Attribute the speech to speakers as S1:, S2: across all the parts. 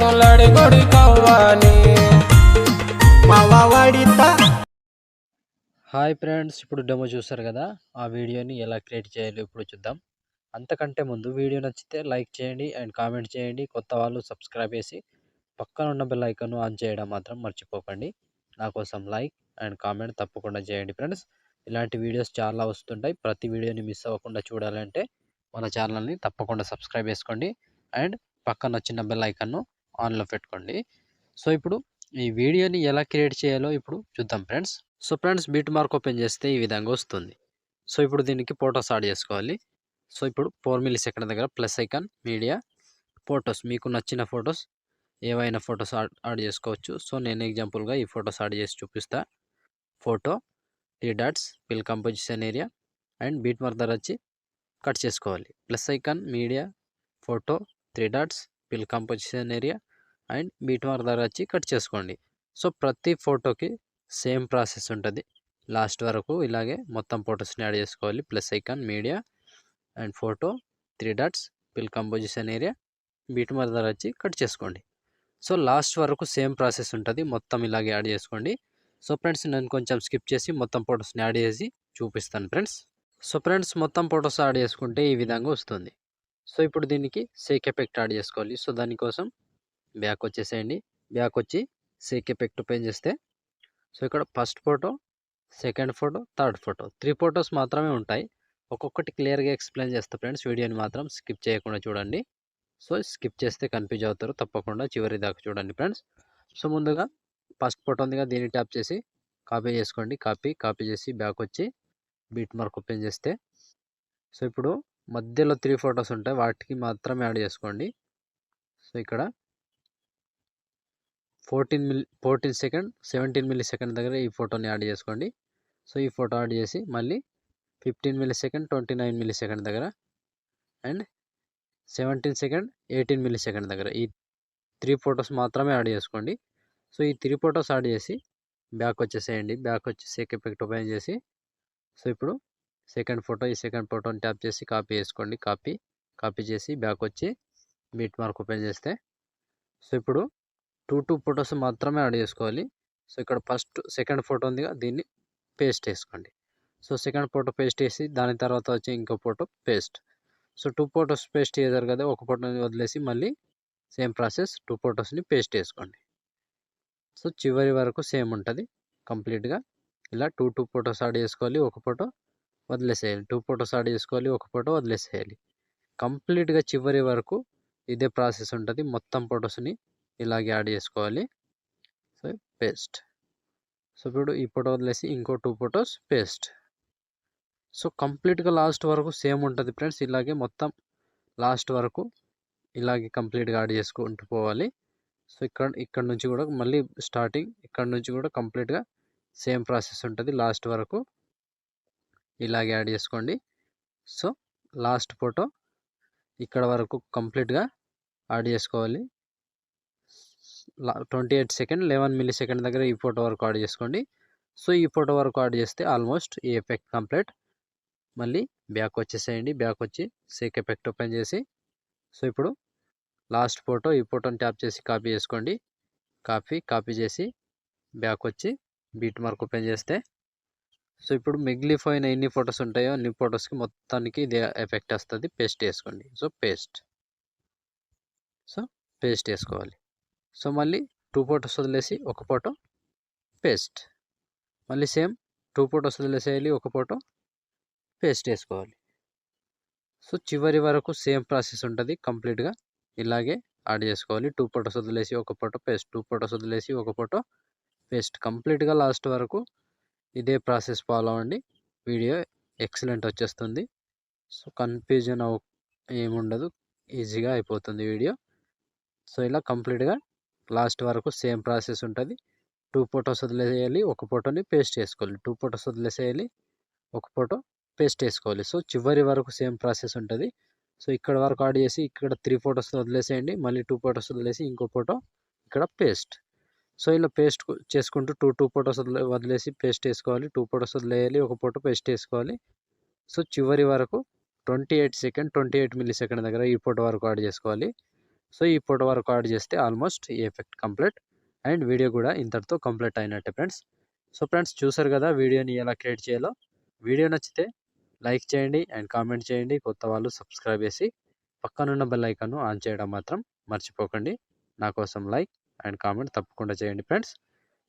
S1: सुलाडी गोडी कव्वानी
S2: మావాడితా
S3: hi friends, ఇప్పుడు demo చూసారు కదా. ఆ వీడియోని ఎలా క్రియేట్ చేయాలో ఇప్పుడు చూద్దాం. అంతకంటే ముందు వీడియో నచ్చితే లైక్ చేయండి అండ్ కామెంట్ చేయండి. కొత్త వాళ్ళు సబ్స్క్రైబ్ చేసి పక్కన ఉన్న బెల్ ఐకాన్ ఆన్ చేయడం మాత్రం మర్చిపోకండి. నా కోసం లైక్ అండ్ కామెంట్ తప్పకుండా చేయండి ఫ్రెండ్స్. ఇలాంటి వీడియోస్ చాలా వస్తుంటాయి. ప్రతి వీడియోని మిస్ అవ్వకుండా చూడాలంటే మన ఛానల్ని తప్పకుండా సబ్స్క్రైబ్ చేసుకోండి అండ్ పక్కన వచ్చిన బెల్ ఐకాన్ను ఆన్లో పెట్టుకోండి. సో ఇప్పుడు ఈ వీడియోని ఎలా క్రియేట్ చేయాలో ఇప్పుడు చూద్దాం friends. So friends, beat mark open చేస్తే ఈ విధంగా వస్తుంది. సో ఇప్పుడు దీనికి ఫొటోస్ యాడ్ చేసుకోవాలి. సో ఇప్పుడు 4 మిల్లీ సెకండ్ దగ్గర ప్లస్ ఐకాన్ మీడియా ఫొటోస్, మీకు నచ్చిన ఫొటోస్ ఏవైనా ఫొటోస్ యాడ్ చేసుకోవచ్చు. సో నేను ఎగ్జాంపుల్గా ఈ ఫొటోస్ యాడ్ చేసి చూపిస్తా. Photo 3 dots fill composition area and beat mark దగ్గర వచ్చి కట్ చేసుకోవాలి. Plus icon media photo 3 dots fill composition area and beat mark దగ్గర వచ్చి కట్ చేసుకోండి. సో ప్రతి ఫోటోకి సేమ్ ప్రాసెస్ ఉంటుంది. లాస్ట్ వరకు ఇలాగే మొత్తం ఫొటోస్ని యాడ్ చేసుకోవాలి. Plus icon media and photo 3 dots fill composition area beat mark దగ్గర వచ్చి కట్ చేసుకోండి. సో లాస్ట్ వరకు సేమ్ ప్రాసెస్ ఉంటుంది. మొత్తం ఇలాగే యాడ్ చేసుకోండి. సో ఫ్రెండ్స్, నేను కొంచెం స్కిప్ చేసి మొత్తం ఫొటోస్ని యాడ్ చేసి చూపిస్తాను ఫ్రెండ్స్. సో ఫ్రెండ్స్, మొత్తం ఫొటోస్ యాడ్ చేసుకుంటే ఈ విధంగా వస్తుంది. సో ఇప్పుడు దీనికి షేక్ ఎఫెక్ట్ యాడ్ చేసుకోవాలి. సో దానికోసం బ్యాక్ వచ్చేసేయండి. బ్యాక్ వచ్చి షేక్ ఎఫెక్ట్ ఓపెన్ చేస్తే సో ఇక్కడ first photo, second photo, third photo 3 photos మాత్రమే ఉంటాయి. ఒక్కొక్కటి క్లియర్గా ఎక్స్ప్లెయిన్ చేస్తా ఫ్రెండ్స్. వీడియోని మాత్రం స్కిప్ చేయకుండా చూడండి. సో స్కిప్ చేస్తే కన్ఫ్యూజ్ అవుతారు. తప్పకుండా చివరి దాకా చూడండి ఫ్రెండ్స్. సో ముందుగా ఫస్ట్ ఫోటో ఉందిగా, దీన్ని ట్యాప్ చేసి కాపీ చేసుకోండి. కాపీ చేసి బ్యాక్ వచ్చి బీట్ మార్క్ ఓపెన్ చేస్తే సో ఇప్పుడు మధ్యలో 3 ఫొటోస్ ఉంటాయి, వాటికి మాత్రమే యాడ్ చేసుకోండి. సో ఇక్కడ 14 సెకండ్ 17 మిల్లీ సెకండ్ దగ్గర ఈ ఫోటోని యాడ్ చేసుకోండి. సో ఈ ఫోటో యాడ్ చేసి మళ్ళీ 15 మిల్లీ సెకండ్ 29 మిల్లీ సెకండ్ దగ్గర అండ్ 17 సెకండ్ 18 మిల్లీ సెకండ్ దగ్గర ఈ 3 ఫొటోస్ మాత్రమే యాడ్ చేసుకోండి. సో ఈ 3 ఫొటోస్ యాడ్ చేసి బ్యాక్ వచ్చేసేయండి. బ్యాక్ వచ్చి షేక్ ఎఫెక్ట్ ఓపెన్ చేసి సో ఇప్పుడు సెకండ్ ఫోటో, ఈ సెకండ్ ఫోటోని ట్యాప్ చేసి కాపీ చేసుకోండి. కాపీ చేసి బ్యాక్ వచ్చి బీట్ మార్క్ ఓపెన్ చేస్తే సో ఇప్పుడు 2 ఫొటోస్ మాత్రమే యాడ్ చేసుకోవాలి. సో ఇక్కడ ఫస్ట్ సెకండ్ ఫోటో ఉందిగా, దీన్ని పేస్ట్ చేసుకోండి. సో సెకండ్ ఫోటో పేస్ట్ చేసి దాని తర్వాత వచ్చి ఇంకో photo paste. So 2 photos paste చేశారు కదా, ఒక ఫోటోని వదిలేసి మళ్ళీ సేమ్ ప్రాసెస్ 2 ఫొటోస్ని పేస్ట్ చేసుకోండి. సో చివరి వరకు సేమ్ ఉంటుంది కంప్లీట్గా. ఇలా 2 ఫొటోస్ యాడ్ చేసుకోవాలి, ఒక ఫోటో వదిలేసేయాలి. 2 ఫొటోస్ యాడ్ చేసుకోవాలి, ఒక ఫోటో వదిలేసేయాలి. కంప్లీట్గా చివరి వరకు ఇదే ప్రాసెస్ ఉంటుంది. మొత్తం ఫొటోస్ని ఇలాగే యాడ్ చేసుకోవాలి. So paste. సో ఇప్పుడు ఈ ఫోటో వదిలేసి ఇంకో 2 ఫొటోస్ పేస్ట్. సో కంప్లీట్గా లాస్ట్ వరకు సేమ్ ఉంటుంది ఫ్రెండ్స్. ఇలాగే మొత్తం లాస్ట్ వరకు ఇలాగే కంప్లీట్గా యాడ్ చేసుకుంటూ పోవాలి. సో ఇక్కడ నుంచి కూడా మళ్ళీ స్టార్టింగ్ ఇక్కడ నుంచి కూడా కంప్లీట్గా సేమ్ ప్రాసెస్ ఉంటుంది. లాస్ట్ వరకు ఇలాగే యాడ్ చేసుకోండి. సో లాస్ట్ ఫోటో ఇక్కడ వరకు కంప్లీట్గా యాడ్ చేసుకోవాలి. 28 సెకండ్ 11 మిల్లీ సెకండ్ దగ్గర ఈ ఫోటో వరకు యాడ్ చేసుకోండి. సో ఈ ఫోటో వరకు యాడ్ చేస్తే ఆల్మోస్ట్ ఈ ఎఫెక్ట్ కంప్లీట్. మళ్ళీ బ్యాక్ వచ్చేసేయండి. బ్యాక్ వచ్చి షేక్ ఎఫెక్ట్ ఓపెన్ చేసి సో ఇప్పుడు లాస్ట్ ఫోటో, ఈ ఫోటోని ట్యాప్ చేసి కాపీ చేసుకోండి. కాపీ చేసి బ్యాక్ వచ్చి బీట్ మార్క్ ఓపెన్ చేస్తే సో ఇప్పుడు మిగిలిపోయిన ఎన్ని ఫొటోస్ ఉంటాయో అన్ని ఫొటోస్కి మొత్తానికి ఇదే ఎఫెక్ట్ వస్తుంది. పేస్ట్ చేసుకోండి. సో పేస్ట్ వేసుకోవాలి. సో మళ్ళీ 2 ఫొటోస్ వదిలేసి ఒక ఫోటో పేస్ట్. మళ్ళీ సేమ్ 2 ఫొటోస్ వదిలేసేయాలి, ఒక ఫోటో పేస్ట్ వేసుకోవాలి. సో చివరి వరకు సేమ్ ప్రాసెస్ ఉంటుంది కంప్లీట్గా. ఇలాగే యాడ్ చేసుకోవాలి. 2 ఫొటోస్ వదిలేసి ఒక ఫోటో పేస్ట్, 2 ఫొటోస్ వదిలేసి ఒక ఫోటో పేస్ట్. కంప్లీట్గా లాస్ట్ వరకు ఇదే ప్రాసెస్ ఫాలో అవ్వండి. వీడియో ఎక్సలెంట్ వచ్చేస్తుంది. సో కన్ఫ్యూజన్ ఏముండదు, ఈజీగా అయిపోతుంది వీడియో. సో ఇలా కంప్లీట్గా లాస్ట్ వరకు సేమ్ ప్రాసెస్ ఉంటుంది. 2 ఫొటోస్ వదిలేసేయాలి, ఒక ఫోటోని పేస్ట్ చేసుకోవాలి. 2 ఫొటోస్ వదిలేసేయాలి, ఒక ఫోటో పేస్ట్ వేసుకోవాలి. సో చివరి వరకు సేమ్ ప్రాసెస్ ఉంటుంది. సో ఇక్కడ వరకు యాడ్ చేసి ఇక్కడ 3 ఫొటోస్ వదిలేసేయండి. మళ్ళీ 2 ఫొటోస్ వదిలేసి ఇంకో ఫోటో ఇక్కడ పేస్ట్. సో ఇలా పేస్ట్ చేసుకుంటూ 2 ఫొటోస్ వదిలేసి పేస్ట్ వేసుకోవాలి. 2 ఫొటోస్ వదిలేయాలి, ఒక ఫోటో పేస్ట్ వేసుకోవాలి. సో చివరి వరకు 28 సెకండ్ 28 మిల్లీ సెకండ్ దగ్గర ఈ ఫోటో వరకు యాడ్ చేసుకోవాలి. సో ఈ ఫోటో వరకు యాడ్ చేస్తే ఆల్మోస్ట్ ఈ ఎఫెక్ట్ కంప్లీట్ అండ్ వీడియో కూడా ఇంతటితో కంప్లీట్ అయినట్టే ఫ్రెండ్స్. సో ఫ్రెండ్స్ చూసారు కదా వీడియోని ఎలా క్రియేట్ చేయాలో. వీడియో నచ్చితే లైక్ చేయండి అండ్ కామెంట్ చేయండి. కొత్త వాళ్ళు సబ్స్క్రైబ్ చేసి పక్కనున్న బెల్ ఐకాన్ను ఆన్ చేయడం మాత్రం మర్చిపోకండి. నా కోసం లైక్ అండ్ కామెంట్ తప్పకుండా చేయండి ఫ్రెండ్స్.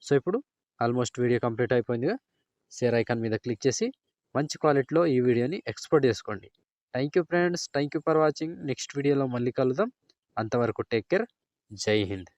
S3: సో ఇప్పుడు ఆల్మోస్ట్ వీడియో కంప్లీట్ అయిపోయిందిగా. షేర్ ఐకాన్ మీద క్లిక్ చేసి మంచి క్వాలిటీలో ఈ వీడియోని ఎక్స్పోర్ట్ చేసుకోండి. Thank you friends. Thank you for watching. Next వీడియోలో మళ్ళీ కలుద్దాం. అంతవరకు టేక్ కేర్. జై హింద్.